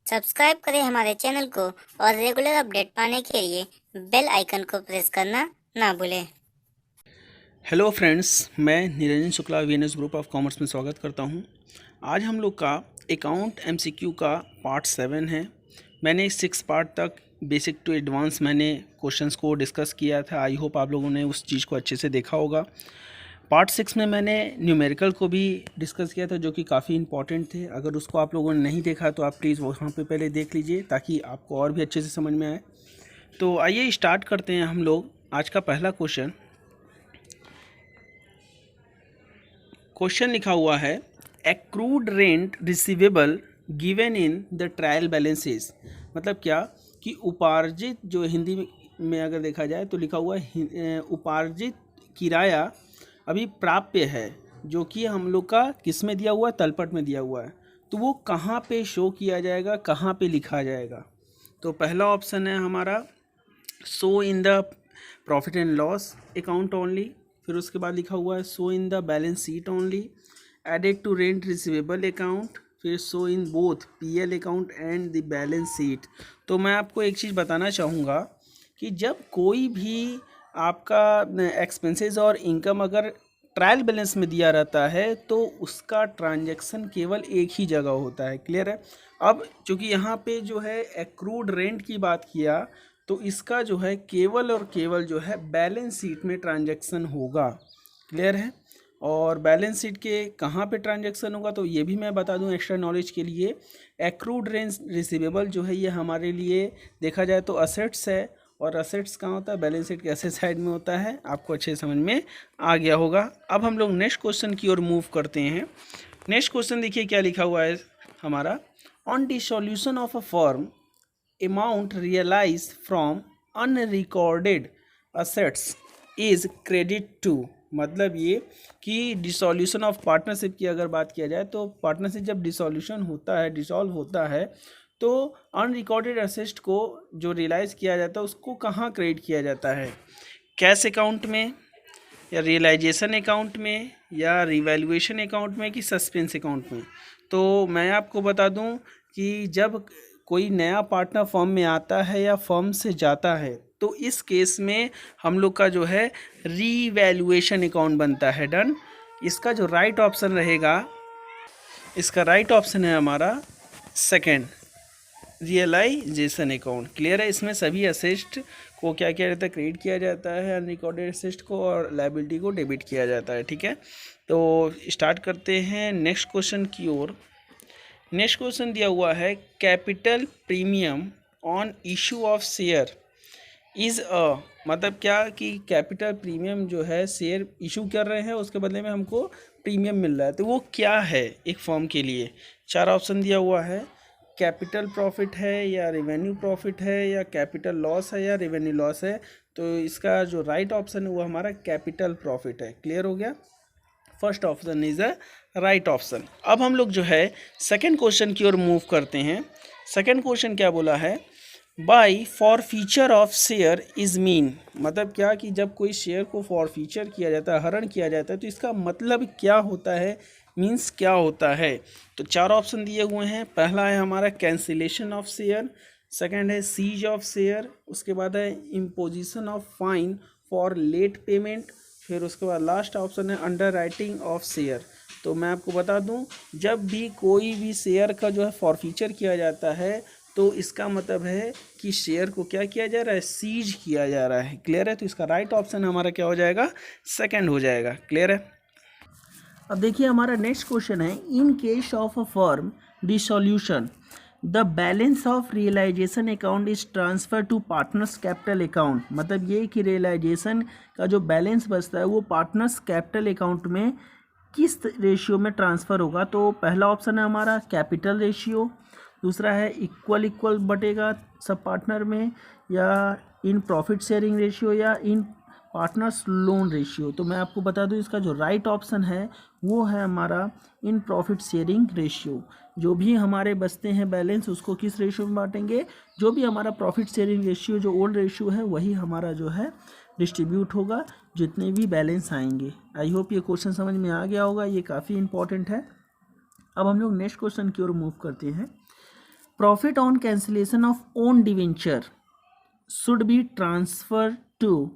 Subscribe करें हमारे channel को और रेगुलर अपडेट पाने के लिए बेल आइकन को प्रेस करना ना भूलें। हेलो फ्रेंड्स, मैं Niranjan Shukla VNS group of commerce में स्वागत करता हूं। आज हम लोग का अकाउंट एमसीक्यू का पार्ट 7 है। मैंने 6 पार्ट तक बेसिक टू एडवांस मैंने क्वेश्चंस को डिस्कस किया था। आई होप आप लोगों ने उस चीज़ को अच्छे से देखा होगा। पार्ट 6 में मैंने न्यूमेरिकल को भी डिस्कस किया था, जो कि काफ़ी इंपॉर्टेंट थे। अगर उसको आप लोगों ने नहीं देखा तो आप प्लीज़ वहाँ पे पहले देख लीजिए, ताकि आपको और भी अच्छे से समझ में आए। तो आइए स्टार्ट करते हैं हम लोग। आज का पहला क्वेश्चन लिखा हुआ है, accrued rent receivable given in the trial balances. मतलब क्या कि उपार्जित, जो हिंदी में अगर देखा जाए तो लिखा हुआ है उपार्जित किराया अभी प्राप्य है, जो कि हम लोग का किस में दिया हुआ है, तलपट में दिया हुआ है। तो वो कहाँ पे शो किया जाएगा, कहाँ पे लिखा जाएगा? तो पहला ऑप्शन है हमारा show in the profit and loss account only. फिर उसके बाद लिखा हुआ है show in the balance sheet only, added to rent receivable account, फिर show in both PL account and the balance sheet. तो मैं आपको एक चीज़ बताना चाहूँगा कि जब कोई भी आपका एक्सपेंसेस और इनकम अगर ट्रायल बैलेंस में दिया रहता है तो उसका ट्रांजैक्शन केवल एक ही जगह होता है। क्लियर है? अब चूँकि यहाँ पे जो है एक्रूड रेंट की बात किया, तो इसका जो है केवल और केवल जो है बैलेंस शीट में ट्रांजैक्शन होगा। क्लियर है? और बैलेंस शीट के कहाँ पे ट्रांजैक्शन होगा तो ये भी मैं बता दूं एक्स्ट्रा नॉलेज के लिए। एक्रूड रेंट रिसीवेबल जो है ये हमारे लिए देखा जाए तो असेट्स है, और असेट्स कहाँ होता है, बैलेंस शीट के असेट साइड में होता है। आपको अच्छे समझ में आ गया होगा। अब हम लोग नेक्स्ट क्वेश्चन की ओर मूव करते हैं। नेक्स्ट क्वेश्चन देखिए क्या लिखा हुआ है हमारा, on dissolution of a firm amount realized from unrecorded assets is credit to। मतलब ये कि डिसॉल्यूशन ऑफ पार्टनरशिप की अगर बात किया जाए तो पार्टनरशिप जब डिसॉल्यूशन होता है, डिसॉल्व होता है, तो अनरिकॉर्डेड असेट्स को जो रियलाइज़ किया जाता है उसको कहाँ क्रेडिट किया जाता है? कैश अकाउंट में, या रियलाइजेशन अकाउंट में, या रिवैल्यूएशन अकाउंट में, कि सस्पेंस अकाउंट में? तो मैं आपको बता दूं कि जब कोई नया पार्टनर फर्म में आता है या फर्म से जाता है तो इस केस में हम लोग का जो है रीवैल्यूएशन अकाउंट बनता है। डन। इसका जो राइट ऑप्शन रहेगा, इसका राइट ऑप्शन है हमारा सेकंड, रियलाइजेशन अकाउंट। क्लियर है? इसमें सभी असेस्ट को क्या किया जाता है, क्रेडिट किया जाता है, अनरिकॉर्डेड असेस्ट को, और लायबिलिटी को डेबिट किया जाता है। ठीक है, तो स्टार्ट करते हैं नेक्स्ट क्वेश्चन की ओर। नेक्स्ट क्वेश्चन दिया हुआ है, capital premium on issue of share is a. मतलब क्या कि कैपिटल प्रीमियम जो है, शेयर इशू कर रहे हैं, उसके बदले में हमको प्रीमियम मिल रहा है, तो वो क्या है एक फर्म के लिए? 4 ऑप्शन दिया हुआ है, कैपिटल प्रॉफिट है, या रेवेन्यू प्रॉफिट है, या कैपिटल लॉस है, या रेवेन्यू लॉस है। तो इसका जो राइट ऑप्शन है वो हमारा कैपिटल प्रॉफिट है। क्लियर हो गया? First option is a right option. अब हम लोग जो है सेकंड क्वेश्चन की ओर मूव करते हैं। सेकंड क्वेश्चन क्या बोला है, by forfeiture of share is mean. मतलब क्या कि जब कोई शेयर को फॉर फीचर किया जाता है, हरण किया जाता है, तो इसका मतलब क्या होता है, मीन्स क्या होता है? तो 4 ऑप्शन दिए हुए हैं। पहला है हमारा कैंसिलेशन ऑफ शेयर, सेकंड है सीज ऑफ शेयर, उसके बाद है imposition of fine for late payment, फिर उसके बाद लास्ट ऑप्शन है अंडर राइटिंग ऑफ शेयर। तो मैं आपको बता दूं, जब भी कोई भी शेयर का जो है फॉरफीचर किया जाता है तो इसका मतलब है कि शेयर को क्या किया जा रहा है, सीज किया जा रहा है। क्लियर है? तो इसका राइट ऑप्शन हमारा क्या हो जाएगा, सेकंड हो जाएगा। क्लियर है? अब देखिए हमारा नेक्स्ट क्वेश्चन है, in case of a firm dissolution the balance of realisation account is transfer to partners capital account. मतलब ये कि रियलाइजेशन का जो बैलेंस बचता है वो पार्टनर्स कैपिटल अकाउंट में किस रेशियो में ट्रांसफ़र होगा? तो पहला ऑप्शन है हमारा कैपिटल रेशियो, दूसरा है इक्वल इक्वल बटेगा सब पार्टनर में, या इन प्रॉफिट शेयरिंग रेशियो, या इन पार्टनर्स लोन रेशियो। तो मैं आपको बता दूं इसका जो राइट ऑप्शन है वो है हमारा इन प्रॉफिट शेयरिंग रेशियो। जो भी हमारे बचते हैं बैलेंस उसको किस रेशियो में बांटेंगे, जो भी हमारा प्रॉफिट शेयरिंग रेशियो जो ओल्ड रेशियो है वही हमारा जो है डिस्ट्रीब्यूट होगा जितने भी बैलेंस आएंगे। आई होप ये क्वेश्चन समझ में आ गया होगा, ये काफ़ी इंपॉर्टेंट है। अब हम लोग नेक्स्ट क्वेश्चन की ओर मूव करते हैं। Profit on cancellation of own debenture should be transfer to,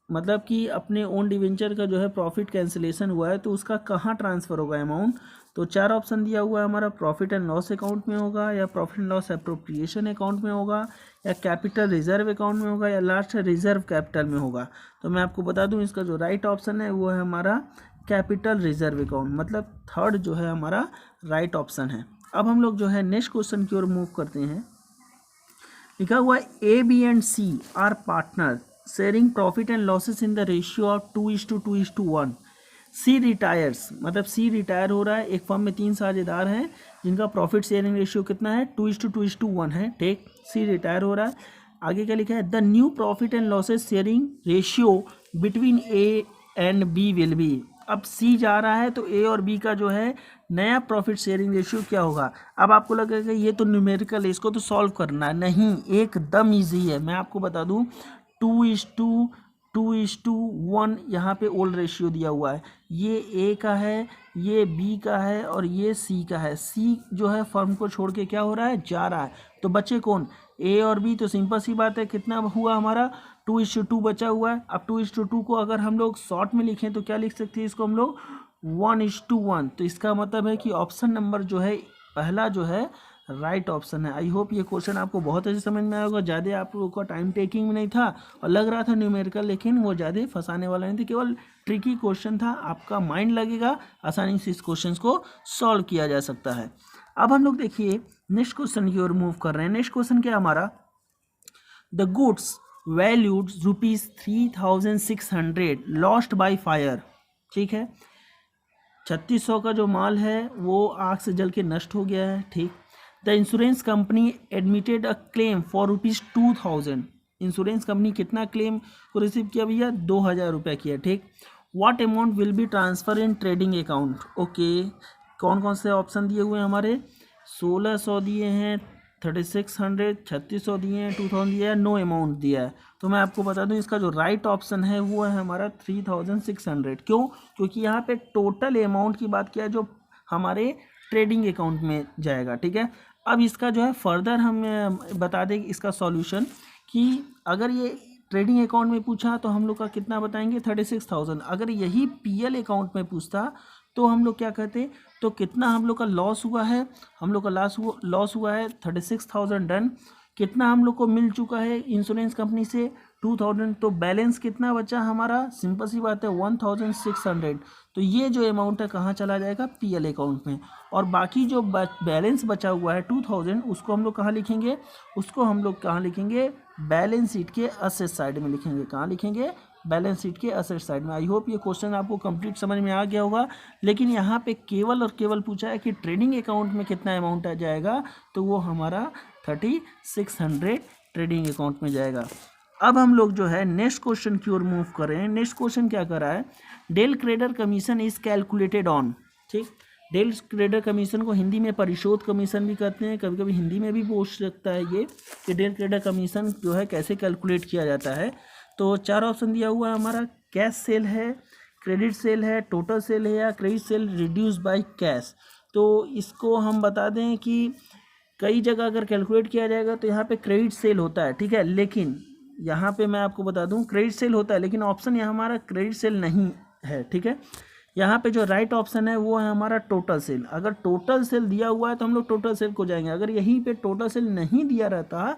मतलब कि अपने ओन डिवेंचर का जो है प्रॉफिट कैंसिलेशन हुआ है तो उसका कहाँ ट्रांसफ़र होगा अमाउंट। तो 4 ऑप्शन दिया हुआ है हमारा, प्रॉफिट एंड लॉस अकाउंट में होगा, या profit and loss appropriation account में होगा, या कैपिटल रिजर्व अकाउंट में होगा, या लास्ट रिजर्व कैपिटल में होगा। तो मैं आपको बता दूं इसका जो राइट ऑप्शन है वो है हमारा कैपिटल रिजर्व अकाउंट, मतलब थर्ड जो है हमारा राइट ऑप्शन है। अब हम लोग जो है नेक्स्ट क्वेश्चन की ओर मूव करते हैं। लिखा हुआ है A B and C are partner sharing profit and losses in the ratio of 2:1। C retires, मतलब सी रिटायर हो रहा है। एक फर्म में 3 साझेदार हैं जिनका प्रॉफिट शेयरिंग रेशियो कितना है, 2:2:1 है। ठीक, सी रिटायर हो रहा है। आगे क्या लिखा है, the new profit and losses sharing ratio between A and B will be. अब सी जा रहा है तो ए और बी का जो है नया प्रॉफिट शेयरिंग रेशियो क्या होगा। अब आपको लगेगा ये तो न्यूमेरिकल है, इसको तो सॉल्व करना है, नहीं, एकदम ईजी है। मैं आपको बता दूं 2:1 यहाँ पे ओल्ड रेशियो दिया हुआ है, ये ए का है, ये बी का है और ये सी का है। सी जो है फर्म को छोड़ के क्या हो रहा है, जा रहा है। तो बचे कौन, ए और बी। तो सिंपल सी बात है, कितना हुआ हमारा 2:2 बचा हुआ है। अब 2:2 को अगर हम लोग शॉर्ट में लिखें तो क्या लिख सकते हैं इसको हम लोग 1:1। तो इसका मतलब है कि ऑप्शन नंबर जो है पहला जो है राइट ऑप्शन है। आई होप ये क्वेश्चन आपको बहुत अच्छे समझ में आया होगा। ज़्यादा आप लोगों का टाइम टेकिंग में नहीं था और लग रहा था न्यूमेरिकल, लेकिन वो ज़्यादा फंसाने वाला नहीं था, केवल ट्रिकी क्वेश्चन था। आपका माइंड लगेगा, आसानी से इस क्वेश्चन को सॉल्व किया जा सकता है। अब हम लोग देखिए नेक्स्ट क्वेश्चन की ओर मूव कर रहे हैं। नेक्स्ट क्वेश्चन क्या हमारा, the goods valued ₹3,600 lost by fire. ठीक है, 3600 का जो माल है वो आग से जल के नष्ट हो गया है। ठीक, the insurance company admitted a claim for ₹2,000। Insurance company कितना क्लेम को रिसीव किया भैया, 2,000 रुपये किया। ठीक, what amount will be transfer in trading account. Okay, कौन कौन से ऑप्शन दिए हुए हैं हमारे, 1600 दिए हैं, 3600, 3600 दिए हैं, 2000 दिया है, नो अमाउंट दिया है। तो मैं आपको बता दूं इसका जो राइट ऑप्शन है वो है हमारा 3600। क्यों, क्योंकि यहाँ पे टोटल अमाउंट की बात किया जो हमारे ट्रेडिंग अकाउंट में जाएगा। ठीक है, अब इसका जो है फर्दर हम बता दें इसका सॉल्यूशन कि अगर ये ट्रेडिंग अकाउंट में पूछा तो हम लोग का कितना बताएंगे 36,000। अगर यही पीएल अकाउंट में पूछता तो हम लोग क्या कहते, तो कितना हम लोग का लॉस हुआ है, हम लोग का लॉस हुआ है 36,000 डन। कितना हम लोग को मिल चुका है इंश्योरेंस कंपनी से 2,000। तो बैलेंस कितना बचा हमारा, सिंपल सी बात है 1,600। तो ये जो अमाउंट है कहाँ चला जाएगा, पीएल अकाउंट में। और बाकी जो बैलेंस बचा हुआ है 2,000 उसको हम लोग कहाँ लिखेंगे, उसको हम लोग कहाँ लिखेंगे, बैलेंस शीट के असेट साइड में लिखेंगे। कहाँ लिखेंगे, बैलेंस शीट के असेट साइड में। आई होप ये क्वेश्चन आपको कंप्लीट समझ में आ गया होगा। लेकिन यहाँ पे केवल और केवल पूछा है कि ट्रेडिंग अकाउंट में कितना अमाउंट आ जाएगा, तो वो हमारा 3600 ट्रेडिंग अकाउंट में जाएगा। अब हम लोग जो है नेक्स्ट क्वेश्चन की ओर मूव कर रहे हैं। नेक्स्ट क्वेश्चन क्या कर रहा है, del credere commission is calculated on. ठीक, डेल क्रेडर कमीशन को हिंदी में परिशोध कमीशन भी कहते हैं, कभी कभी हिंदी में भी पूछ सकता है ये कि डेल क्रेडर कमीशन जो है कैसे कैलकुलेट किया जाता है। तो 4 ऑप्शन दिया हुआ है हमारा, कैश सेल है, क्रेडिट सेल है, टोटल सेल है, या credit sale reduce by cash. तो इसको हम बता दें कि कई जगह अगर कैलकुलेट किया जाएगा तो यहाँ पे क्रेडिट सेल होता है। ठीक है, लेकिन यहाँ पे मैं आपको बता दूँ क्रेडिट सेल होता है, लेकिन ऑप्शन यहाँ हमारा क्रेडिट सेल नहीं है। ठीक है, यहाँ पे जो राइट ऑप्शन है वो है हमारा टोटल सेल। अगर टोटल सेल दिया हुआ है तो हम लोग टोटल सेल को जाएंगे। अगर यहीं पे टोटल सेल नहीं दिया रहता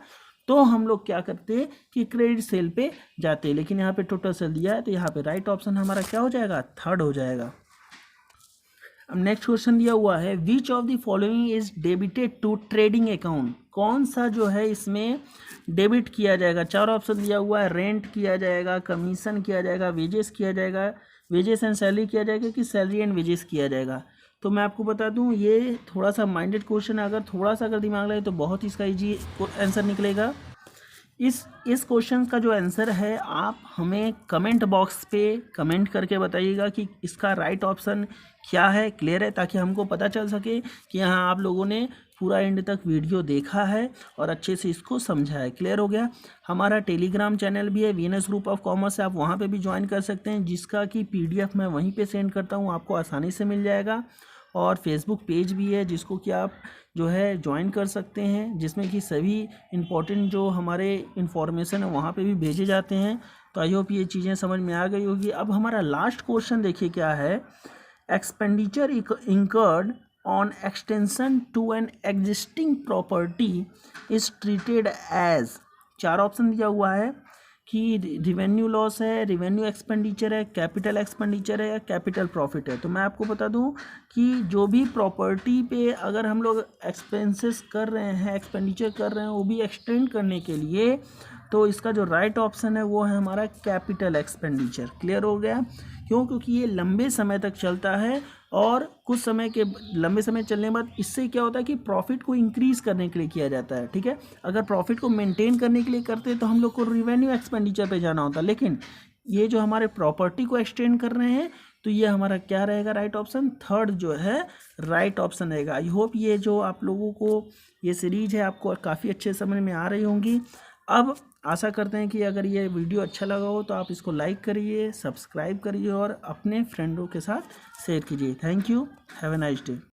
तो हम लोग क्या करते कि क्रेडिट सेल पे जाते, लेकिन यहाँ पे टोटल सेल दिया है तो यहाँ पे राइट ऑप्शन हमारा क्या हो जाएगा, थर्ड हो जाएगा। अब नेक्स्ट क्वेश्चन दिया हुआ है, which of the following is debited to trading account. कौन सा जो है इसमें डेबिट किया जाएगा। 4 ऑप्शन दिया हुआ है, रेंट किया जाएगा, कमीशन किया जाएगा, वेजेस किया जाएगा, वेजेस एंड सैलरी किया जाएगा, कि सैलरी एंड वेजेस किया जाएगा। तो मैं आपको बता दूं ये थोड़ा सा माइंडेड क्वेश्चन है, अगर थोड़ा सा अगर दिमाग लगे तो बहुत ही इसका ईजी आंसर निकलेगा। इस क्वेश्चन का जो आंसर है आप हमें कमेंट बॉक्स पे कमेंट करके बताइएगा कि इसका राइट ऑप्शन क्या है। क्लियर है, ताकि हमको पता चल सके कि हाँ आप लोगों ने पूरा एंड तक वीडियो देखा है और अच्छे से इसको समझा है। क्लियर हो गया। हमारा टेलीग्राम चैनल भी है वीनस ग्रुप ऑफ कॉमर्स है, आप वहाँ पे भी ज्वाइन कर सकते हैं, जिसका कि PDF मैं वहीं पे सेंड करता हूँ, आपको आसानी से मिल जाएगा। और फेसबुक पेज भी है जिसको कि आप जो है ज्वाइन कर सकते हैं, जिसमें कि सभी इम्पोर्टेंट जो हमारे इन्फॉर्मेशन है वहाँ पे भी भेजे जाते हैं। तो आई होप ये चीज़ें समझ में आ गई होगी। अब हमारा लास्ट क्वेश्चन देखिए क्या है, expenditure incurred on extension to an existing property is treated as, 4 option दिया हुआ है कि रिवेन्यू लॉस है, रिवेन्यू एक्सपेंडिचर है, कैपिटल एक्सपेंडिचर है या कैपिटल प्रॉफिट है। तो मैं आपको बता दूं कि जो भी प्रॉपर्टी पे अगर हम लोग एक्सपेंसेस कर रहे हैं, एक्सपेंडिचर कर रहे हैं, वो भी एक्सटेंड करने के लिए, तो इसका जो राइट ऑप्शन है वो है हमारा कैपिटल एक्सपेंडिचर। क्लियर हो गया? क्यों? क्योंकि ये लंबे समय तक चलता है और कुछ समय के लंबे समय चलने के बाद इससे क्या होता है कि प्रॉफिट को इंक्रीज़ करने के लिए किया जाता है। ठीक है, अगर प्रॉफिट को मेंटेन करने के लिए करते तो हम लोग को रिवेन्यू एक्सपेंडिचर पे जाना होता, लेकिन ये जो हमारे प्रॉपर्टी को एक्सटेंड कर रहे हैं तो ये हमारा क्या रहेगा राइट ऑप्शन, थर्ड जो है राइट ऑप्शन रहेगा। आई होप ये जो आप लोगों को ये सीरीज है आपको काफ़ी अच्छे समझ में आ रही होंगी। अब आशा करते हैं कि अगर ये वीडियो अच्छा लगा हो तो आप इसको लाइक करिए, सब्सक्राइब करिए और अपने फ्रेंडों के साथ शेयर कीजिए। Thank you, have a nice day.